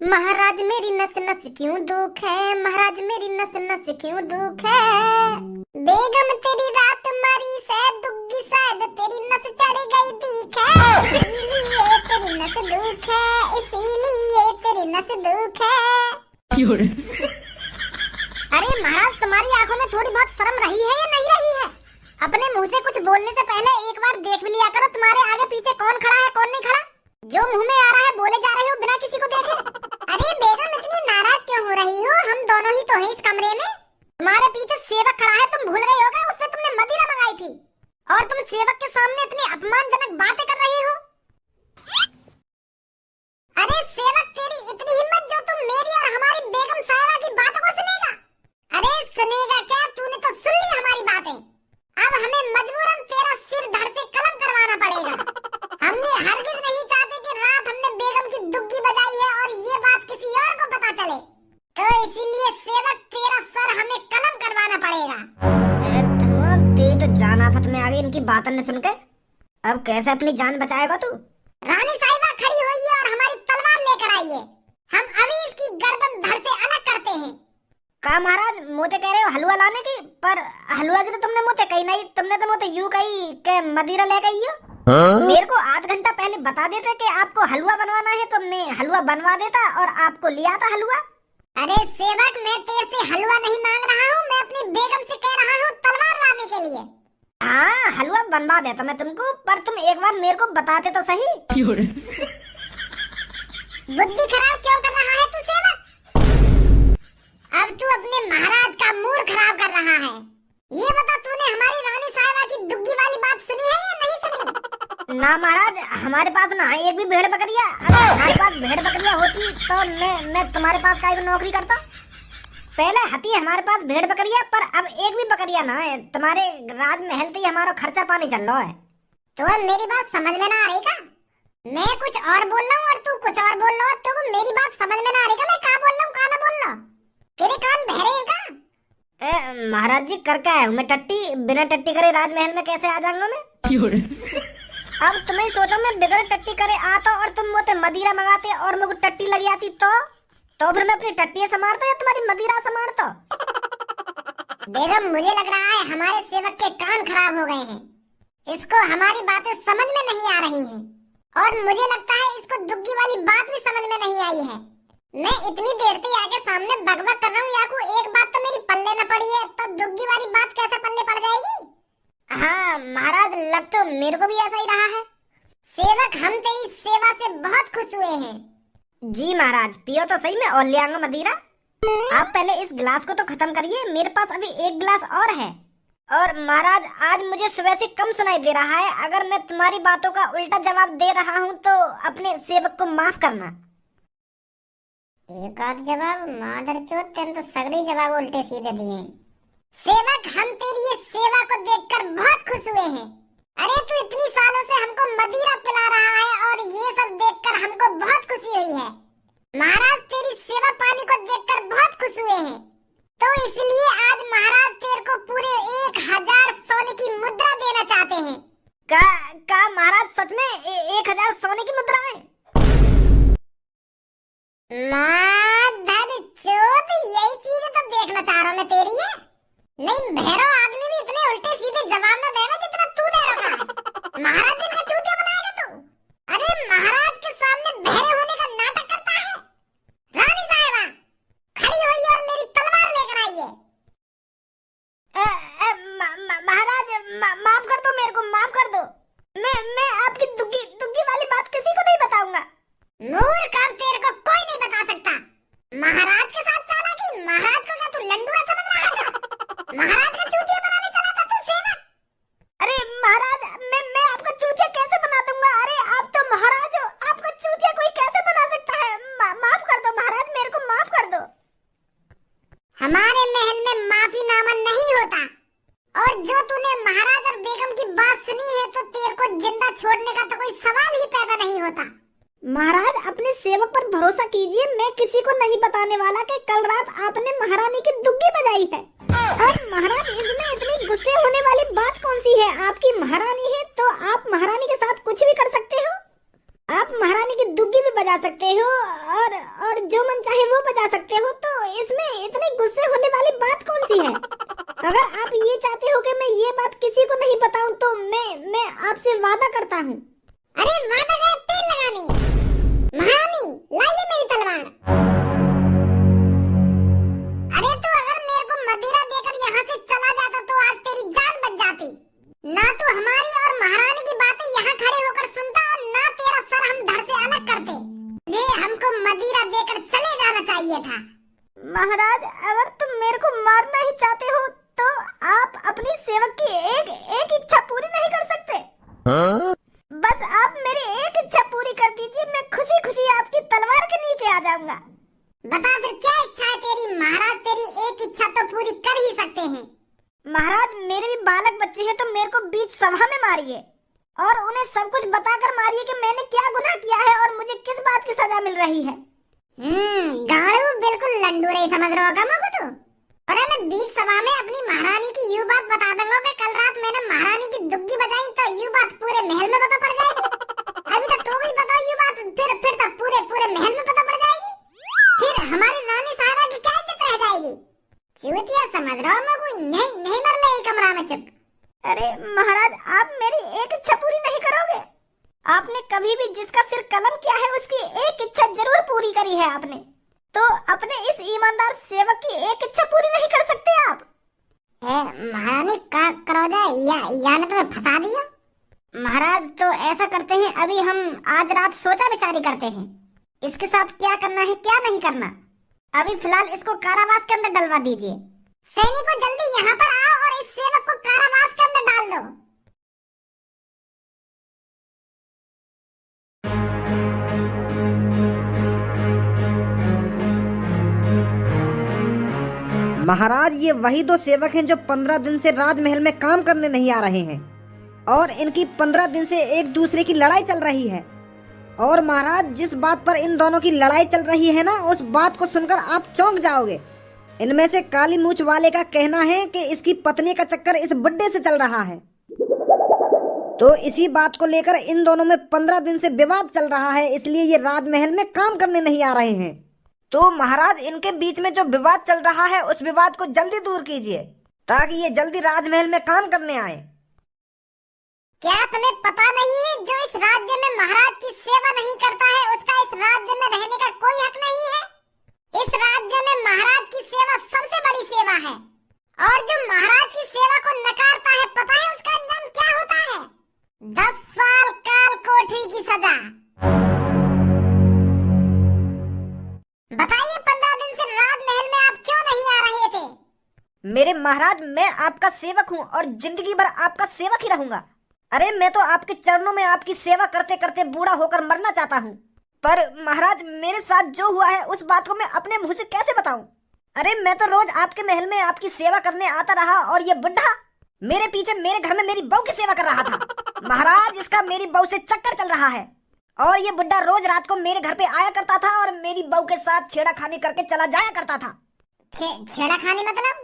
महाराज मेरी नस नस क्यों दुख है, महाराज मेरी नस नस क्यों दुख है। बेगम तेरी रात मारी से दुग्गी शायद तेरी नस चढ़ गई दीख है, इसीलिए तेरी नस दुख है, इसीलिए तेरी नस दुख है। अरे महाराज तुम्हारी आंखों में थोड़ी बहुत शर्म रही है या नहीं रही है? अपने मुंह से कुछ बोलने से पहले एक बार देख भी लिया करो तुम्हारे आगे पीछे कौन खड़ा है कौन नहीं खड़ा। जो मुंह में आ रहा है बोले जा रही हो बिना किसी को देखे। अरे बेगम इतनी नाराज क्यों हो रही हो? हम दोनों ही तो हैं इस कमरे में। तुम्हारे पीछे सेवक खड़ा है, तुम भूल गई होगा उसमें तुमने मदिरा मंगाई थी और तुम सेवक के सामने इतनी अपमानजनक बातें कर रही हो। अरे सेवक तेरी इतनी हिम्मत जो तुम मेरी और हमारी बेगम साहिबा की बातों को सुनेगा? अरे सुनेगा क्या, तूने तो सुन ली हमारी बातें। अब हमें मजबूरन तेरा सिर धड़ से कलम करवाना पड़ेगा। हम ये हरगिज नहीं चाहते कि रात हमने बेगम की दुग्गी बजाई है और ये बात किसी और को पता चले, तो इसीलिए सेवक तेरा सर हमें कलम करवाना पड़ेगा। तेरी तो जान आफत में आ गई इनकी बातों ने सुन के। अब कैसे अपनी जान बचाएगा तू? रानी साहिबा खड़ी हुई है और हमारी तलवार लेकर आई है, हम अभी इसकी गर्दन धड़ से अलग करते हैं। का महाराज मोते कह रहे हो हलवा लाने की, पर हलवा की तो तुमने मोते कही नहीं, तुमने तो मोते यूं कही के मदिरा ले गई हो। मेरे को आध घंटा पहले बता देते कि आपको हलवा बनवाना है तो मैं हलवा बनवा देता और आपको लिया था हलवा। अरे सेवक मैं तेरे से हलवा नहीं मांग रहा हूँ, मैं अपनी बेगम से कह रहा हूँ तलवार लाने के लिए। हाँ हलवा बनवा देता मैं तुमको, पर तुम एक बार मेरे को बताते तो सही। बुद्धि खराब क्यों कर रहा है तू सेवक? अब तू अपने महाराज का मूड खराब कर रहा है। ये बता तूने हमारी रानी साहिबा की दुग्गी वाली बात सुनी है या नहीं सुनी? ना महाराज हमारे पास ना एक भी भेड़ बकरिया। अगर हमारे पास भेड़ बकरिया होती तो मैं तुम्हारे पास काहे नौकरी करता। पहले हती हमारे पास भेड़ बकरिया, पर अब एक भी बकरिया ना है। तुम्हारे राजमहल से ही हमारा खर्चा पानी चल रहा है। तो अब मेरी बात समझ में ना आ रही का? मैं कुछ और बोल रहा हूँ और तू कुछ और बोल रहा हो, तो मेरी बात समझ में ना आ रही का? मैं क्या बोल रहा हूँ क्या ना बोल रहा हूँ? तेरे कान बहरे हैं का? महाराज जी कर क्या है मैं टट्टी, बिना टट्टी करे राजमहल में कैसे आ जाऊंगा मैं? अब तुम्हें सोचो मैं बिगड़ टट्टी करे आता और तुम मुझे मदिरा मंगाते और मुझे टट्टी लगी आती तो फिर मैं अपनी टट्टी संभालता या तुम्हारी मदिरा संभालता? बेगम मुझे लग रहा है हमारे सेवक के कान खराब हो गए हैं, इसको हमारी बातें समझ में नहीं आ रही हैं और मुझे लगता है इसको दुग्गी वाली बात भी समझ में नहीं आई है। मैं इतनी देर से आके सामने बकबक कर रहा हूँ, याकू एक बात तो मेरी पल्ले न पड़ी है, तो दुग्गी वाली बात कैसे पल्ले पड़ जाएगी? हाँ महाराज लग तो मेरे को भी ऐसा ही रहा है। सेवक हम तेरी सेवा से बहुत खुश हुए हैं। जी महाराज पियो तो सही में और ले आऊंगा मदिरा। आप पहले इस गिलास को तो खत्म करिए, मेरे पास अभी एक गिलास और है। और महाराज आज मुझे सुबह से कम सुनाई दे रहा है, अगर मैं तुम्हारी बातों का उल्टा जवाब दे रहा हूँ तो अपने सेवक को माफ करना। एक आध जवाब मादरचोद, तेन तो सगरे जवाब उल्टे सीधे दिए। सेवक हम तेरी ये सेवा को देखकर बहुत खुश हुए हैं। अरे तू इतनी सालों से हमको मदिरा पिला रहा है और ये सब देखकर हमको बहुत खुशी हुई है। महाराज तेरी सेवा पानी को देखकर बहुत खुश हुए हैं, तो इसलिए आज महाराज तेरे को पूरे 1000 सोने की मुद्रा देना चाहते हैं। का महाराज सच में 1000 सोने की मुद्रा है? मादरचोद यही चीजें तो देखना चाह रहा मैं तेरी है। नहीं भैरव आदमी भी इतने उल्टे सीधे जवाब न देगा जितना तू दे रहा है। महाराज जी का चूतिया बनाएगा तू? अरे महाराज के सामने बहरे होने का नाटक करता है। रानी साहिबा खड़ी हुई और मेरी तलवार लेकर आई है। महाराज माफ कर दो मेरे को, माफ कर दो। मैं आपकी दुग्गी वाली बात किसी को नहीं बताऊंगा। मूर्ख अब तेरे को कोई नहीं बता सकता। महाराज के साथ चालाकी? महाराज को क्या तू लंडूरा समझ रहा था? महाराज का चूतिया बनाने चला था तू सेवक? अरे महाराज मैं आपका चूतिया कैसे बना दूंगा? अरे आप तो महाराज हो, आपका चूतिया कोई कैसे बना सकता है? माफ कर दो महाराज, मेरे को माफ कर दो। हमारे महल में माफीनामा नहीं होता, और जो तूने महाराज और बेगम की बात सुनी है तो तेरे को जिंदा छोड़ने का तो कोई सवाल ही पैदा नहीं होता। महाराज अपने सेवक पर भरोसा कीजिए, मैं किसी को नहीं बताने वाला कि कल रात आपने महारानी की दुग्गी बजाई है। और महाराज इसमें इतनी गुस्से होने वाली बात कौन सी है? आपकी महारानी है तो आप महारानी के साथ कुछ भी कर सकते हो। आप महारानी की दुग्गी भी बजा सकते हो और जो करता हूँ। अरे वादा गए तेल लगाने। महारानी लाइए मेरी तलवार। अरे तू अगर मेरे को मदिरा देकर यहाँ से चला जाता तो आज तेरी जान बच जाती। ना तू हमारी और महारानी की बातें यहाँ खड़े होकर सुनता और ना तेरा सर हम धड़ से अलग करते। ये हमको मदिरा देकर चले जाना चाहिए था। महाराज, अगर तुम मेरे को मारना ही चाहते हो तो आप अपनी सेवक की एक इच्छा पूरी नहीं कर सकते? बस आप मेरी एक इच्छा पूरी कर दीजिए, मैं खुशी खुशी आपकी तलवार के नीचे आ जाऊंगा। बता फिर क्या इच्छा है तेरी? महाराज तेरी एक इच्छा तो पूरी कर ही सकते हैं। महाराज, मेरे भी बालक बच्चे हैं तो मेरे को बीच सभा में मारिए और उन्हें सब कुछ बताकर मारिए कि मैंने क्या गुनाह किया है और मुझे किस बात की सजा मिल रही है। गाड़ू बिल्कुल लंडू नहीं समझ रहा होगा मुझको तो। और मैं बीच सभा में अपनी महारानी की यूं बात बता दूंगा कि कल रात मैंने महारानी की दुग्गी बजाई तो यूं बात पूरे महल में पता पड़ जाएगी। अभी तक तो भी बताओ यूं बात, फिर तो पूरे महल में पता पड़ जाएगी। फिर हमारी रानी साहबा की क्या इज्जत रह जाएगी? चूतिया समझ रहा हूँ मैं, नहीं मर ले कमरा में चुप। अरे महाराज, आप मेरी एक इच्छा पूरी नहीं करोगे? आपने कभी भी जिसका सिर कलम किया है उसकी एक इच्छा जरूर पूरी करी है आपने, तो अपने इस ईमानदार सेवक की एक इच्छा पूरी नहीं कर सकते आप? महारानी का करो जाए या ने तुम्हें फंसा दिया। महाराज तो ऐसा करते हैं, अभी हम आज रात सोचा विचारी करते हैं इसके साथ क्या करना है क्या नहीं करना। अभी फिलहाल इसको कारावास के अंदर डलवा दीजिए। सैनिकों जल्दी यहाँ पर आओ और इस सेवक को कारावास के अंदर डाल दो। महाराज, ये वही दो सेवक हैं जो 15 दिन से राजमहल में काम करने नहीं आ रहे हैं और इनकी 15 दिन से एक दूसरे की लड़ाई चल रही है। और महाराज, जिस बात पर इन दोनों की लड़ाई चल रही है ना, उस बात को सुनकर आप चौंक जाओगे। इनमें से काली मूंछ वाले का कहना है कि इसकी पत्नी का चक्कर इस बुड्ढे से चल रहा है। तो इसी बात को लेकर इन दोनों में 15 दिन से विवाद चल रहा है, इसलिए ये राजमहल में काम करने नहीं आ रहे हैं। तो महाराज, इनके बीच में जो विवाद चल रहा है उस विवाद को जल्दी दूर कीजिए ताकि ये जल्दी राजमहल में काम करने आए। क्या तुम्हें पता नहीं है जो इस राज्य में महाराज की सेवा नहीं करता है उसका इस राज्य में रहने का कोई हक नहीं है? इस राज्य में महाराज की सेवा सबसे बड़ी सेवा है और जो महाराज की सेवा को नकारता है पता है उसका अंजाम क्या होता है? 10 साल काल कोठरी की सजा। बताइए 15 दिन से राजमहल में आप क्यों नहीं आ रहे थे? मेरे महाराज, मैं आपका सेवक हूँ और जिंदगी भर आपका सेवक ही रहूंगा। अरे मैं तो आपके चरणों में आपकी सेवा करते करते बूढ़ा होकर मरना चाहता हूँ, पर महाराज मेरे साथ जो हुआ है उस बात को मैं अपने मुंह से कैसे बताऊं? अरे मैं तो रोज आपके महल में आपकी सेवा करने आता रहा और ये बुढ़ा मेरे पीछे मेरे घर में मेरी बहू की सेवा कर रहा था। महाराज, इसका मेरी बहू से चक्कर चल रहा है और ये बुढ़ा रोज रात को मेरे घर पे आया करता था और मेरी बहू के साथ छेड़ाखानी करके चला जाया करता था। छेड़ाखानी मतलब?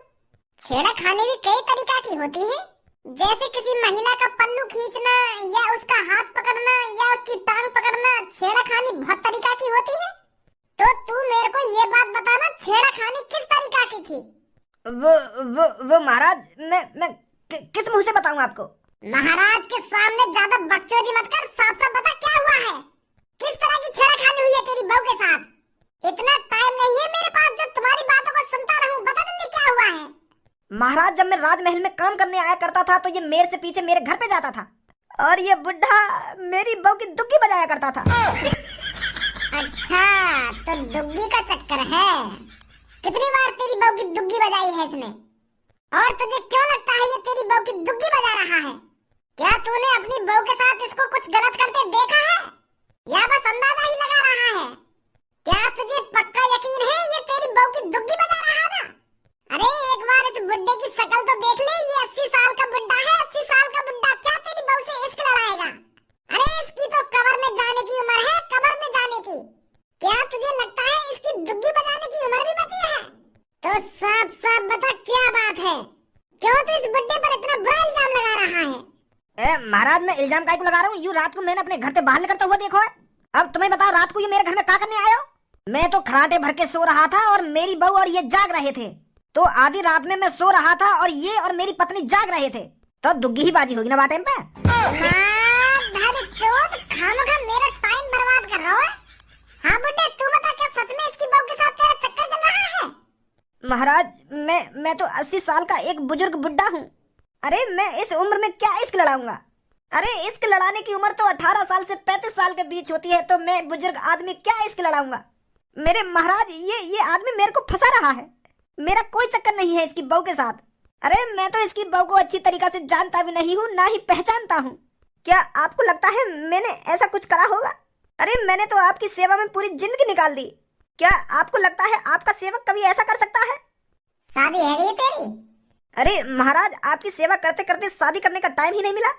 छेड़ाखानी भी कई तरीका की होती है, जैसे किसी महिला का पल्लू खींचना या उसका हाथ पकड़ना या उसकी टांग पकड़ना। छेड़ाखानी बहुत तरीका की होती है। तो तू मेरे को ये बात बताना, छेड़ाखानी किस तरीका की थी? वो महाराज, मैं किस मुंह से बताऊं आपको? महाराज के सामने ज्यादा बकचोदी मत कर, साफ साफ बता क्या हुआ है? किस तरह की छेड़ाखानी हुई है तेरी बहू के साथ? इतना टाइम नहीं है मेरे पास जो तुम्हारी बातों को सुनता रहूं। बता जल्दी क्या हुआ है? महाराज, जब मैं राजमहल में काम करने आया करता था तो ये मेरे से पीछे मेरे घर पे जाता था और ये बुढ़ा मेरी बहू की दुग्गी बजाया करता था। अच्छा, तो दुग्गी का चक्कर है। कितनी बार तेरी बहू की दुग्गी बजाई है इसने? और तुझे क्यों लगता है ये तेरी बहू की दुग्गी बजा रहा है? क्या तूने अपनी बहू के साथ इसको कुछ गलत करते देखा है या बस अंदाजा ही लगा रहा है? क्या तुझे पक्का यकीन है ये तेरी बहू की दुग्गी बजा रहा था? अरे एक बार इस बुड्ढे की शक्ल तो देख ले, ये 80 साल का बुड्ढा है। 80 साल का बुड्ढा क्या तेरी बहू से इश्क लड़ाएगा? अरे इसकी तो कब्र में जाने की उम्र है, कब्र में जाने की। क्या तुझे लगता है इसकी दुग्गी बजाने की उम्र भी बची है? तो साफ साफ बता क्या बात है? क्यों तू इस बुड्ढे पर इतना बुरा इल्जाम लगा रहा है? महाराज, मैं इल्जाम काहे को लगा रहा हूँ? यूं रात को मैंने अपने घर से बाहर निकलता हुआ देखो है। अब तुम्हें बताओ, रात को ये मेरे घर में क्या करने आए हो? मैं तो खराटे भर के सो रहा था और मेरी बहू और ये जाग रहे थे। तो आधी रात में मैं सो रहा था और ये और मेरी पत्नी जाग रहे थे, तो दुग्गी ही बाजी होगी ना बात टाइम पे। महाराज मैं तो 80 साल का एक बुजुर्ग बुड्ढा हूँ। अरे मैं इस उम्र में क्या इश्क लड़ाऊंगा? अरे इश्क लड़ाने की उम्र तो 18 साल से 35 साल के बीच होती है, तो मैं बुजुर्ग आदमी क्या इश्क लड़ाऊंगा? मेरे महाराज ये आदमी मेरे को फंसा रहा है। मेरा कोई चक्कर नहीं है इसकी बहू के साथ। अरे मैं तो इसकी बहू को अच्छी तरीका से जानता भी नहीं हूँ, ना ही पहचानता हूँ। क्या आपको लगता है मैंने ऐसा कुछ करा होगा? अरे मैंने तो आपकी सेवा में पूरी जिंदगी निकाल दी। क्या आपको लगता है आपका सेवक कभी ऐसा कर सकता है? शादी है गई तेरी? अरे महाराज, आपकी सेवा करते करते शादी करने का टाइम ही नहीं मिला।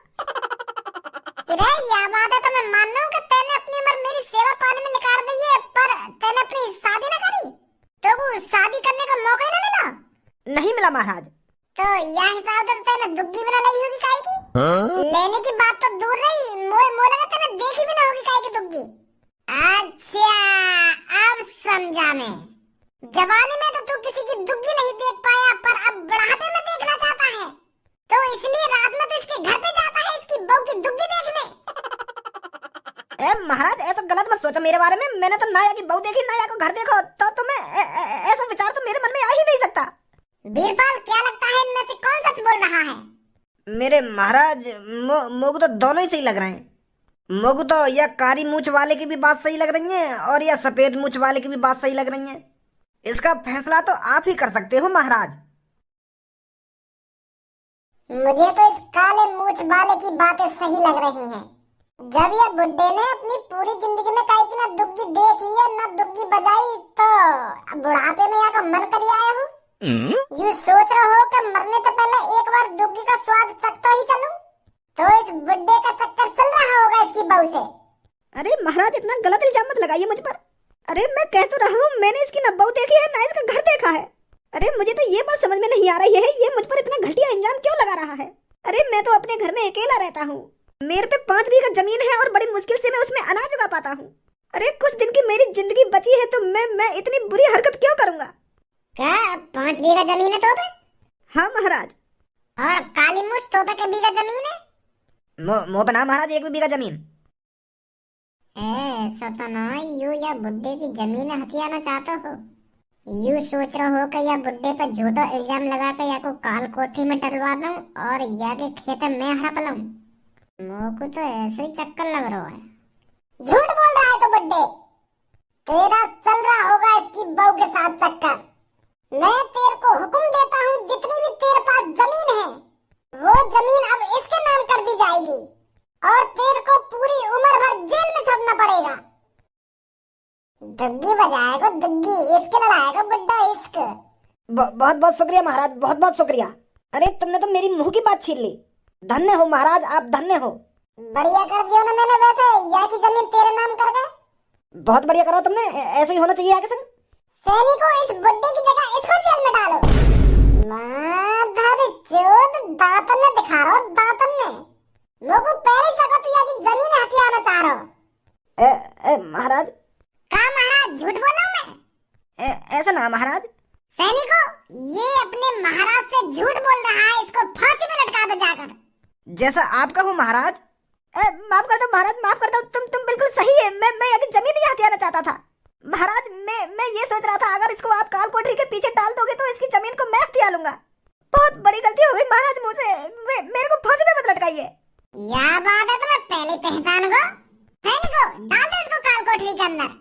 रे यह बात है तो मैं मान लूं कि तैने अपनी उम्र मेरी सेवा पाने में निकाल दी है, पर तैने अपनी शादी न करी तो वो शादी करने का मौका ही न मिला? नहीं मिला महाराज। तो यह हिसाब से तैने दुग्गी बना ली होगी काहे की? लेने की बात तो दूर रही, मोए लगा तैने देखी भी ना होगी काहे की दुग्गी। अच्छा अब समझा मैं। जवानी में तो तू किसी की दुग्गी नहीं देख पाया, पर अब बुढ़ापे में देखना चाहता है, तो इसलिए रात में तो इसके घर पे जाता है इसकी बहू की दुग्गी देखने। महाराज ऐसा गलत मत सोचो मेरे बारे में। मैंने तो नाया की बहू देखी, नाया को घर देखो, तो तुम्हें ऐसा विचार तो मेरे मन में आ ही नहीं सकता। बीरबल क्या लगता है इनमें से कौन सच बोल रहा है? मेरे महाराज मोगू तो दोनों ही सही लग रहे हैं। मोगू तो या कारी मूछ वाले की भी बात सही लग रही है और या सफेद मूछ वाले की भी बात सही लग रही है। इसका फैसला तो आप ही कर सकते हो महाराज। मुझे तो इस काले मूछ वाले की बातें सही लग रही हैं। जब ये बुड्ढे ने अपनी पूरी जिंदगी में काहे की ना दुग्गी देखी है ना दुग्गी बजाई, तो बुढ़ापे में यहाँ मन कर आया हूँ। यूँ सोच रहा हो कि मरने से पहले एक बार दुग्गी का स्वाद चखता ही चलूं, तो इस बुड्ढे का चक्कर चल रहा होगा इसकी बहू से। अरे महाराज इतना गलत इल्जाम मत लगाइए मुझ पर। अरे मैं कह तो रहा हूँ मैंने इसकी ना बहू देखी है ना इसका घर देखा है। अरे मुझे तो ये बात समझ में नहीं आ रही है, ये मुझ पर इतना घटिया इल्जाम क्यों लगा रहा है? अरे मैं तो अपने घर में अकेला रहता हूँ। मेरे पे 5 बीघा जमीन है और बड़ी मुश्किल से मैं उसमें अनाज उगा पाता हूँ। अरे कुछ दिन की मेरी जिंदगी बची है, तो मैं इतनी बुरी हरकत क्यों करूँगा? क्या 5 बीघा जमीन है तोपे? हाँ महाराज। और काली मूछ तोपे के बीघा जमीन है? मोपना महाराज 1 बीघा जमीन। ऐसा तो ना यू या बुड्ढे की जमीन हथियाना चाहते हो? यू सोच रहे हो कि या बुड्ढे पर झूठा इल्जाम लगा कर या को काल कोठी में डलवा दूं और या के खेत में हड़प लूं? मोको तो ऐसे ही चक्कर लग रहा है। झूठ बोल रहा है तो बुड्ढे, तेरा चल रहा होगा इसकी बहू के साथ चक्कर। मैं तेरे को हुक्म देता हूँ, जितनी भी तेरे पास जमीन है वो जमीन अब इसके नाम कर दी जाएगी और तेरे को पूरी उम्र भर जेल में चढ़ना पड़ेगा। दुग्गी बजाएगा दुग्गी, इसके लड़ाएगा बुड्ढा इश्क। बहुत बहुत शुक्रिया महाराज, बहुत बहुत शुक्रिया। अरे तुमने तो मेरी मुंह की बात छीन ली। धन्य हो महाराज, आप धन्य हो। बढ़िया कर दिया ना मैंने, वैसे यहाँ की जमीन तेरे नाम कर गए। बहुत बढ़िया करा तुमने, ऐसे ही होना चाहिए आगे से। सैनिकों इस बुड्ढे की जगह इसको जेल में डालो। माधर चोद दातन ने दिखा रहा हो, दातन ने लोगों पहले सका तू यहाँ की जमीन हथियाना चाह रहा हो। महाराज कहा महाराज झूठ बोल रहा हूँ मैं? ऐसा ना महाराज। सैनिकों ये अपने महाराज से झूठ बोल रहा है, इसको फांसी पे लटका दो जाकर। जैसा आप कहो महाराज। माफ कर दो महाराज, माफ कर दो। तुम बिल्कुल सही है। मैं अभी जमीन ही हथियाना चाहता था महाराज। मैं ये सोच रहा था अगर इसको आप काल कोठरी के पीछे डाल दोगे तो इसकी जमीन को मैं हथिया लूंगा। बहुत बड़ी गलती हो गई महाराज मुझसे, मेरे को फांसी पे मत लटकाइए। यह बात है तो मैं पहले पहचान गो। सैनिकों डाल दो इसको काल कोठरी के अंदर।